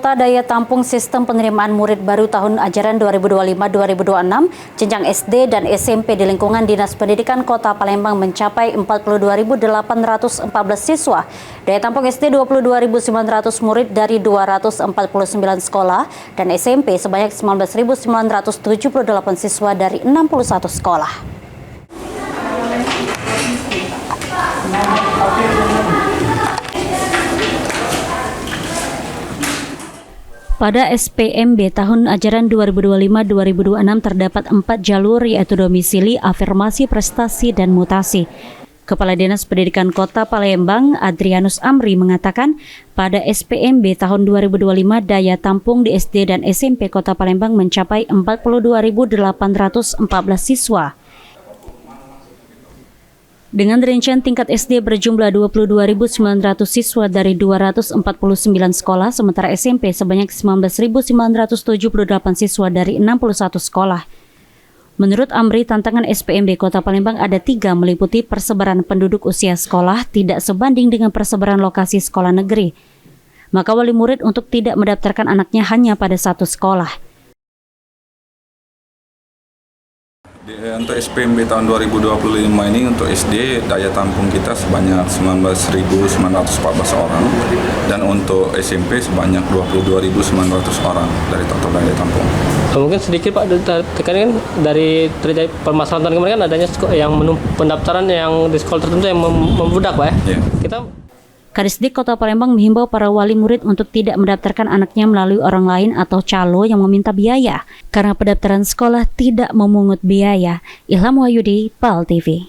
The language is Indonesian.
Kota daya tampung sistem penerimaan murid baru tahun ajaran 2025-2026, jenjang SD dan SMP di lingkungan Dinas Pendidikan Kota Palembang mencapai 42.814 siswa. Daya tampung SD 22.900 murid dari 249 sekolah dan SMP sebanyak 19.978 siswa dari 61 sekolah. Pada SPMB tahun ajaran 2025-2026 terdapat 4 jalur yaitu domisili, afirmasi, prestasi, dan mutasi. Kepala Dinas Pendidikan Kota Palembang, Adrianus Amri mengatakan pada SPMB tahun 2025 daya tampung di SD dan SMP Kota Palembang mencapai 42.814 siswa. Dengan rincian tingkat SD berjumlah 22.900 siswa dari 249 sekolah, sementara SMP sebanyak 19.978 siswa dari 61 sekolah. Menurut Amri, tantangan SPMB Kota Palembang ada 3, meliputi persebaran penduduk usia sekolah tidak sebanding dengan persebaran lokasi sekolah negeri. Maka wali murid untuk tidak mendaftarkan anaknya hanya pada satu sekolah. Untuk SPMB tahun 2025 ini untuk SD daya tampung kita sebanyak 19.914 orang dan untuk SMP sebanyak 22.900 orang dari total daya tampung. Mungkin sedikit Pak, kan dari terjadi permasalahan kemarin kan adanya yang pendaftaran yang di sekolah tertentu yang membludak Pak ya. Yeah. Kadisdik Kota Palembang menghimbau para wali murid untuk tidak mendaftarkan anaknya melalui orang lain atau calo yang meminta biaya, karena pendaftaran sekolah tidak memungut biaya. Ilham Wahyudi, PAL TV.